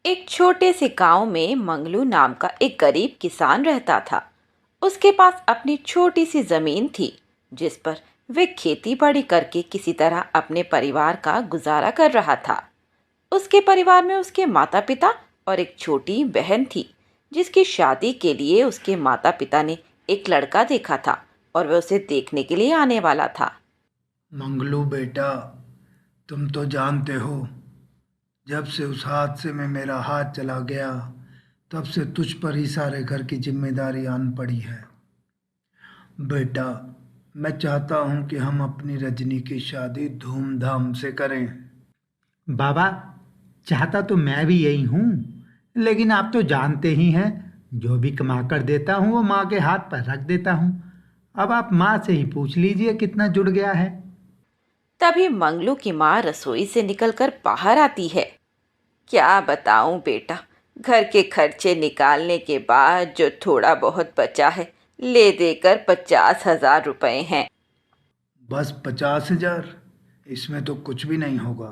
एक छोटे से गांव में मंगलू नाम का एक गरीब किसान रहता था। उसके पास अपनी छोटी सी जमीन थी, जिस पर वे खेती बाड़ी करके किसी तरह अपने परिवार का गुजारा कर रहा था। उसके परिवार में उसके माता पिता और एक छोटी बहन थी, जिसकी शादी के लिए उसके माता पिता ने एक लड़का देखा था और वह उसे देखने के लिए आने वाला था। मंगलू बेटा, तुम तो जानते हो, जब से उस हादसे में मेरा हाथ चला गया तब से तुझ पर ही सारे घर की जिम्मेदारी आन पड़ी है। बेटा, मैं चाहता हूँ कि हम अपनी रजनी की शादी धूमधाम से करें। बाबा, चाहता तो मैं भी यही हूँ, लेकिन आप तो जानते ही हैं, जो भी कमा कर देता हूँ वो माँ के हाथ पर रख देता हूँ। अब आप माँ से ही पूछ लीजिए कितना जुड़ गया है। तभी मंगलू की माँ रसोई से निकलकर बाहर आती है। क्या बताऊं बेटा, घर के खर्चे निकालने के बाद जो थोड़ा बहुत बचा है, ले देकर 50,000 रुपए हैं। बस 50,000? इसमें तो कुछ भी नहीं होगा।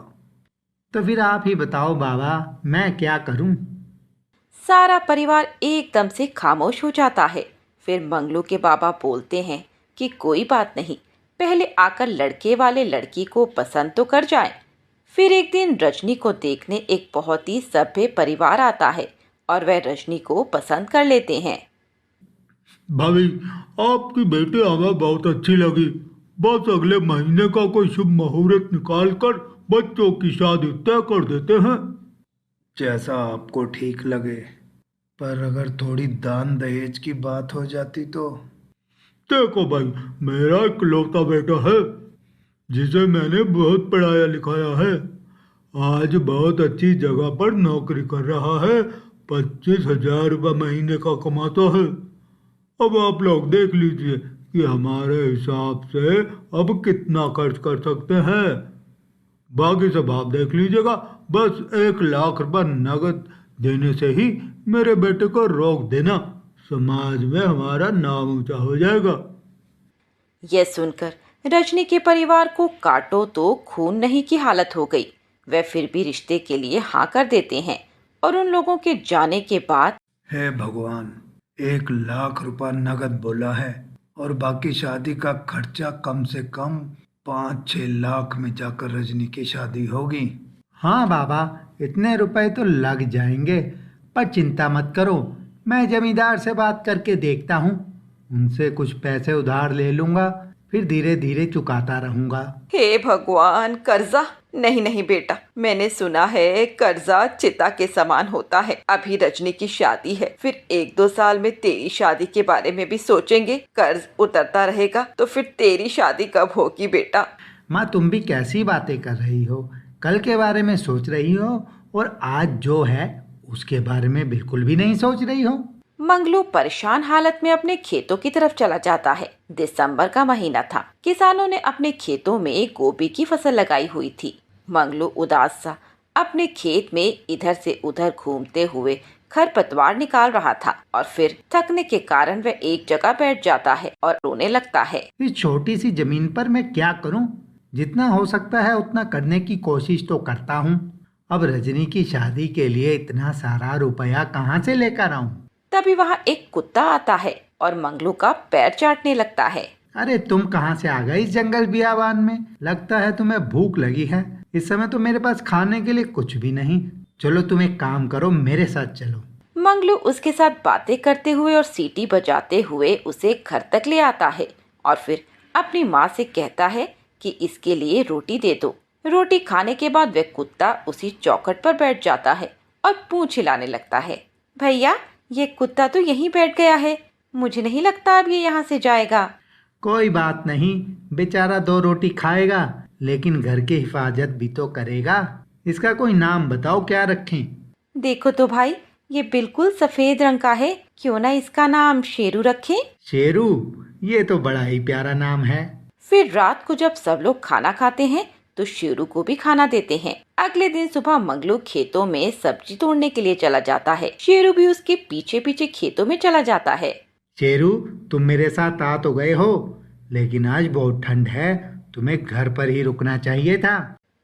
तो फिर आप ही बताओ बाबा, मैं क्या करूँ। सारा परिवार एकदम से खामोश हो जाता है। फिर मंगलू के बाबा बोलते हैं कि कोई बात नहीं, पहले आकर लड़के वाले लड़की को पसंद तो कर जाएं। फिर एक दिन रजनी को देखने एक बहुत ही सभ्य परिवार आता है और वह रजनी को पसंद कर लेते हैं। भाभी, आपकी बेटी हमें बहुत अच्छी लगी। बस अगले महीने का कोई शुभ मुहूर्त निकाल कर बच्चों की शादी तय कर देते हैं। जैसा आपको ठीक लगे, पर अगर थोड़ी दान दहेज की बात हो जाती तो। देखो भाई, मेरा इकलौता बेटा है जिसे मैंने बहुत पढ़ाया लिखाया है। आज बहुत अच्छी जगह पर नौकरी कर रहा है। 25,000 रुपये महीने का कमाता है। अब आप लोग देख लीजिए कि हमारे हिसाब से अब कितना खर्च कर सकते हैं। बाकी सब आप देख लीजिएगा। बस 1 लाख रुपए नगद देने से ही मेरे बेटे को रोक देना। समाज में हमारा नाम ऊंचा हो जाएगा। यह सुनकर रजनी के परिवार को काटो तो खून नहीं की हालत हो गई। वे फिर भी रिश्ते के लिए हाँ कर देते हैं और उन लोगों के जाने के बाद हे भगवान, 1 लाख रुपए नगद बोला है और बाकी शादी का खर्चा कम से कम 5-6 लाख में जाकर रजनी की शादी होगी। हाँ बाबा, इतने रुपए तो लग जाएंगे, पर चिंता मत करो, मैं जमींदार से बात करके देखता हूँ। उनसे कुछ पैसे उधार ले लूँगा, फिर धीरे धीरे चुकाता रहूँगा। हे भगवान, कर्जा? नहीं नहीं बेटा, मैंने सुना है कर्जा चिता के समान होता है। अभी रजनी की शादी है, फिर 1-2 साल में तेरी शादी के बारे में भी सोचेंगे। कर्ज उतरता रहेगा तो फिर तेरी शादी कब होगी बेटा? माँ, तुम भी कैसी बातें कर रही हो। कल के बारे में सोच रही हो और आज जो है उसके बारे में बिल्कुल भी नहीं सोच रही हो। मंगलू परेशान हालत में अपने खेतों की तरफ चला जाता है। दिसंबर का महीना था। किसानों ने अपने खेतों में गोभी की फसल लगाई हुई थी। मंगलू उदास सा अपने खेत में इधर से उधर घूमते हुए खरपतवार निकाल रहा था और फिर थकने के कारण वह एक जगह बैठ जाता है और रोने लगता है। इस छोटी सी जमीन पर मैं क्या करूं? जितना हो सकता है उतना करने की कोशिश तो करता हूं। अब रजनी की शादी के लिए इतना सारा रुपया कहाँ से लेकर आऊं? तभी वहाँ एक कुत्ता आता है और मंगलू का पैर चाटने लगता है। अरे तुम कहाँ से आ गए इस जंगल बियाबान में? लगता है तुम्हें भूख लगी है। इस समय तो मेरे पास खाने के लिए कुछ भी नहीं। चलो तुम एक काम करो, मेरे साथ चलो। मंगलू उसके साथ बातें करते हुए और सीटी बजाते हुए उसे घर तक ले आता है और फिर अपनी माँ से कहता है कि इसके लिए रोटी दे दो। रोटी खाने के बाद वह कुत्ता उसी चौखट पर बैठ जाता है और पूंछ हिलाने लगता है। भैया, ये कुत्ता तो यहीं बैठ गया है। मुझे नहीं लगता अब ये यहाँ से जाएगा। कोई बात नहीं, बेचारा 2 रोटी खाएगा, लेकिन घर की हिफाजत भी तो करेगा। इसका कोई नाम बताओ, क्या रखें? देखो तो भाई, ये बिल्कुल सफेद रंग का है। क्यों ना इसका नाम शेरू रखें? शेरू? ये तो बड़ा ही प्यारा नाम है। फिर रात को जब सब लोग खाना खाते हैं तो शेरू को भी खाना देते हैं। अगले दिन सुबह मंगलू खेतों में सब्जी तोड़ने के लिए चला जाता है। शेरू भी उसके पीछे पीछे खेतों में चला जाता है। शेरू, तुम मेरे साथ आ तो गए हो, लेकिन आज बहुत ठंड है, तुम्हें घर पर ही रुकना चाहिए था।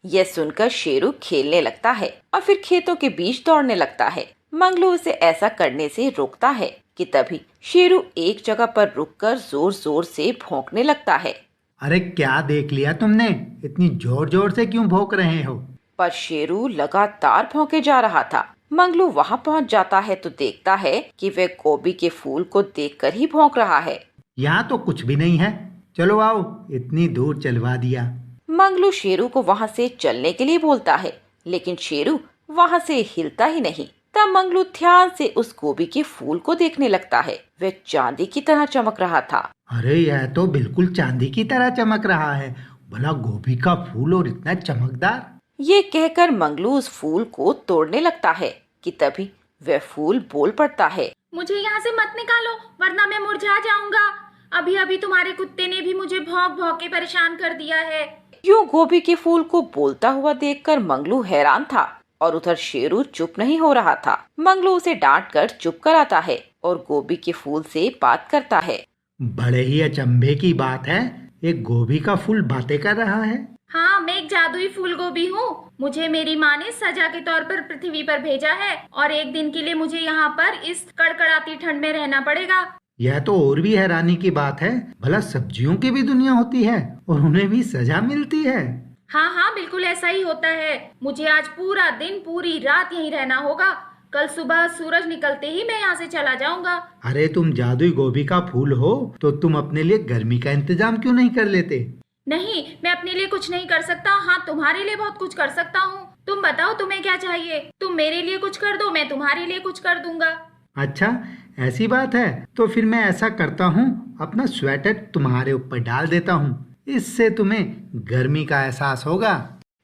यह सुनकर शेरू खेलने लगता है और फिर खेतों के बीच दौड़ने लगता है। मंगलू उसे ऐसा करने से रोकता है कि तभी शेरू एक जगह पर रुककर जोर जोर से भौंकने लगता है। अरे क्या देख लिया तुमने? इतनी जोर जोर से क्यों भौंक रहे हो? पर शेरू लगातार भौंके जा रहा था। मंगलू वहां पहुंच जाता है तो देखता है कि वह गोभी के फूल को देखकर ही भौंक रहा है। यहाँ तो कुछ भी नहीं है, चलो आओ, इतनी दूर चलवा दिया। मंगलू शेरू को वहां से चलने के लिए बोलता है, लेकिन शेरू वहां से हिलता ही नहीं। तब मंगलू ध्यान से उस गोभी के फूल को देखने लगता है। वह चांदी की तरह चमक रहा था। अरे यह तो बिल्कुल चांदी की तरह चमक रहा है। भला गोभी का फूल और इतना चमकदार। ये कहकर मंगलू उस फूल को तोड़ने लगता है कि तभी वह फूल बोल पड़ता है, मुझे यहाँ से मत निकालो वरना मैं मुरझा जाऊंगा। अभी अभी तुम्हारे कुत्ते ने भी मुझे भौंक भौंक के परेशान कर दिया है। यूं गोभी के फूल को बोलता हुआ देखकर मंगलू हैरान था और उधर शेरू चुप नहीं हो रहा था। मंगलू उसे डांट कर चुप कराता है और गोभी के फूल से बात करता है। बड़े ही अचंभे की बात है, एक गोभी का फूल बातें कर रहा है। हाँ, मैं एक जादुई फूल गोभी हूँ। मुझे मेरी माँ ने सजा के तौर पर पृथ्वी पर भेजा है और एक दिन के लिए मुझे यहाँ पर इस कड़कड़ाती ठंड में रहना पड़ेगा। यह तो और भी हैरानी की बात है। भला सब्जियों की भी दुनिया होती है और उन्हें भी सजा मिलती है। हाँ हाँ, बिल्कुल ऐसा ही होता है। मुझे आज पूरा दिन पूरी रात यहीं रहना होगा। कल सुबह सूरज निकलते ही मैं यहाँ से चला जाऊंगा। अरे तुम जादुई गोभी का फूल हो तो तुम अपने लिए गर्मी का इंतजाम क्यों नहीं कर लेते? नहीं, मैं अपने लिए कुछ नहीं कर सकता। हाँ, तुम्हारे लिए बहुत कुछ कर सकता हूँ। तुम बताओ तुम्हें क्या चाहिए? तुम मेरे लिए कुछ कर दो, मैं तुम्हारे लिए कुछ कर दूंगा। अच्छा ऐसी बात है तो फिर मैं ऐसा करता हूँ, अपना स्वेटर तुम्हारे ऊपर डाल देता हूँ, इससे तुम्हें गर्मी का एहसास होगा।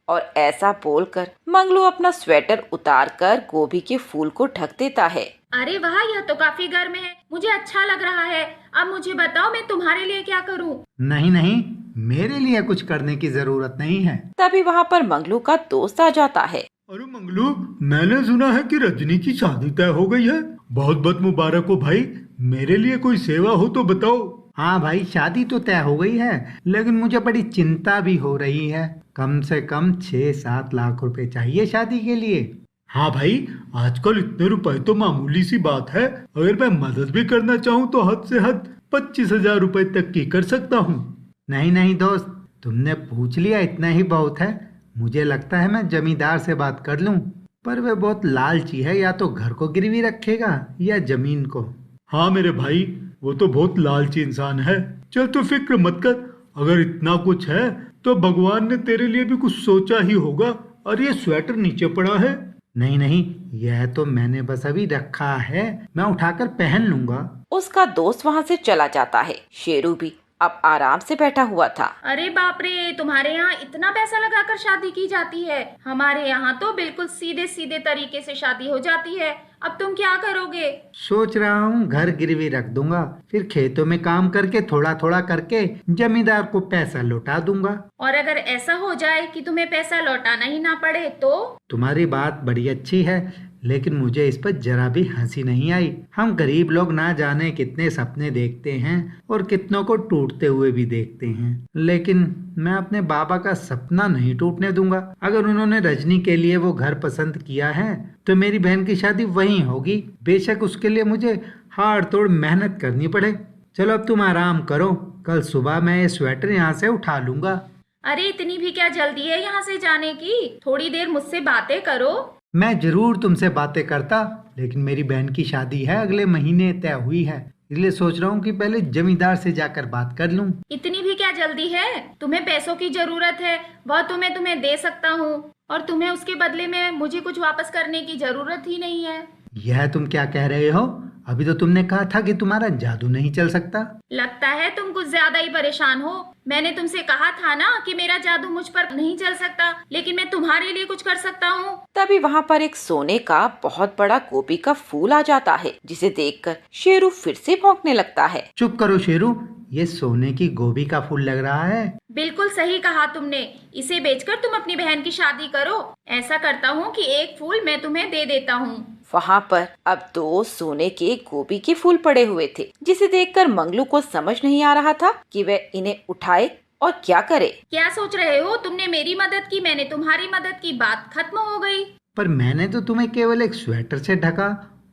और ऐसा बोलकर मंगलू अपना स्वेटर उतारकर गोभी के फूल को ढक देता है। अरे वाह, यह तो काफी गर्म है, मुझे अच्छा लग रहा है। अब मुझे बताओ मैं तुम्हारे लिए क्या करूं? नहीं नहीं, मेरे लिए कुछ करने की जरूरत नहीं है। तभी वहाँ पर मंगलू का दोस्त आ जाता है। अरे मंगलू, मैंने सुना है कि रजनी की शादी तय हो गई है। बहुत बहुत मुबारक हो भाई। मेरे लिए कोई सेवा हो तो बताओ। हाँ भाई, शादी तो तय हो गई है, लेकिन मुझे बड़ी चिंता भी हो रही है। कम से कम 6-7 लाख रुपए चाहिए शादी के लिए। हाँ भाई, आजकल इतने रुपए तो मामूली सी बात है। अगर मैं मदद भी करना चाहूँ तो हद से हद 25,000 रुपए तक की कर सकता हूँ। नहीं नहीं दोस्त, तुमने पूछ लिया इतना ही बहुत है। मुझे लगता है मैं जमींदार से बात कर लूं, पर वह बहुत लालची है, या तो घर को गिरवी रखेगा या जमीन को। हाँ मेरे भाई, वो तो बहुत लालची इंसान है। चल तो फिक्र मत कर, अगर इतना कुछ है तो भगवान ने तेरे लिए भी कुछ सोचा ही होगा। और ये स्वेटर नीचे पड़ा है। नहीं नहीं, यह तो मैंने बस अभी रखा है, मैं उठाकर पहन लूंगा। उसका दोस्त वहाँ से चला जाता है। शेरू भी अब आराम से बैठा हुआ था। अरे बाप रे, तुम्हारे यहाँ इतना पैसा लगाकर शादी की जाती है? हमारे यहाँ तो बिल्कुल सीधे सीधे तरीके से शादी हो जाती है। अब तुम क्या करोगे? सोच रहा हूँ घर गिरवी रख दूंगा, फिर खेतों में काम करके थोड़ा थोड़ा करके जमींदार को पैसा लौटा दूंगा। और अगर ऐसा हो जाए कि तुम्हें पैसा लौटाना ही ना पड़े तो? तुम्हारी बात बड़ी अच्छी है, लेकिन मुझे इस पर जरा भी हंसी नहीं आई। हम गरीब लोग ना जाने कितने सपने देखते हैं और कितनों को टूटते हुए भी देखते हैं, लेकिन मैं अपने बाबा का सपना नहीं टूटने दूंगा। अगर उन्होंने रजनी के लिए वो घर पसंद किया है तो मेरी बहन की शादी वहीं होगी, बेशक उसके लिए मुझे हाड़ तोड़ मेहनत करनी पड़े। चलो अब तुम आराम करो, कल सुबह मैं ये स्वेटर यहाँ से उठा लूंगा। अरे इतनी भी क्या जल्दी है यहाँ से जाने की? थोड़ी देर मुझसे बातें करो। मैं जरूर तुमसे बातें करता, लेकिन मेरी बहन की शादी है, अगले महीने तय हुई है, इसलिए सोच रहा हूँ कि पहले जमींदार से जाकर बात कर लूँ। इतनी भी क्या जल्दी है? तुम्हें पैसों की जरूरत है, वह तुम्हें दे सकता हूँ, और तुम्हें उसके बदले में मुझे कुछ वापस करने की जरूरत ही नहीं है। यह तुम क्या कह रहे हो? अभी तो तुमने कहा था कि तुम्हारा जादू नहीं चल सकता। लगता है तुम कुछ ज्यादा ही परेशान हो। मैंने तुमसे कहा था ना कि मेरा जादू मुझ पर नहीं चल सकता, लेकिन मैं तुम्हारे लिए कुछ कर सकता हूँ। तभी वहाँ पर एक सोने का बहुत बड़ा गोभी का फूल आ जाता है, जिसे देखकर शेरू फिर से भौंकने लगता है। चुप करो शेरू, ये सोने की गोभी का फूल लग रहा है। बिल्कुल सही कहा तुमने। इसे बेचकर तुम अपनी बहन की शादी करो। ऐसा करता हूँ कि एक फूल मैं तुम्हें दे देता हूँ। वहाँ पर अब 2 सोने के गोभी के फूल पड़े हुए थे, जिसे देखकर मंगलू को समझ नहीं आ रहा था कि वह इन्हें उठाए और क्या करे। क्या सोच रहे हो? तुमने मेरी मदद की, मैंने तुम्हारी मदद की, बात खत्म हो गई। पर मैंने तो तुम्हें केवल एक स्वेटर से ढका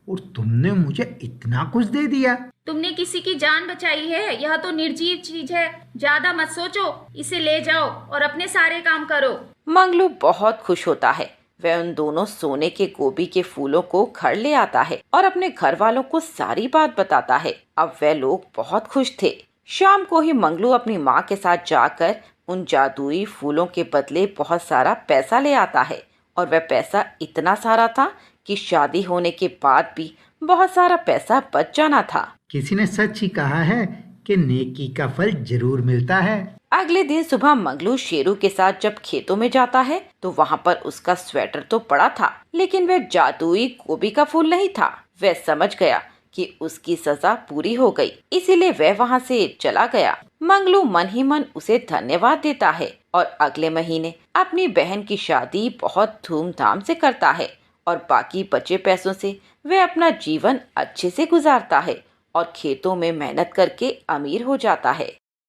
और तुमने मुझे इतना कुछ दे दिया। तुमने किसी की जान बचाई है, यह तो निर्जीव चीज है। ज्यादा मत सोचो, इसे ले जाओ और अपने सारे काम करो। मंगलू बहुत खुश होता है। वह उन दोनों सोने के गोभी के फूलों को घर ले आता है और अपने घर वालों को सारी बात बताता है। अब वह लोग बहुत खुश थे। शाम को ही मंगलू अपनी माँ के साथ जाकर उन जादुई फूलों के बदले बहुत सारा पैसा ले आता है और वह पैसा इतना सारा था कि शादी होने के बाद भी बहुत सारा पैसा बच जाना था। किसी ने सच ही कहा है कि नेकी का फल जरूर मिलता है। अगले दिन सुबह मंगलू शेरू के साथ जब खेतों में जाता है तो वहाँ पर उसका स्वेटर तो पड़ा था, लेकिन वह जादुई गोभी का फूल नहीं था। वह समझ गया कि उसकी सजा पूरी हो गई, इसीलिए वह वहाँ से चला गया। मंगलू मन ही मन उसे धन्यवाद देता है और अगले महीने अपनी बहन की शादी बहुत धूमधाम से करता है और बाकी बचे पैसों से वह अपना जीवन अच्छे से गुजारता है और खेतों में मेहनत करके अमीर हो जाता है।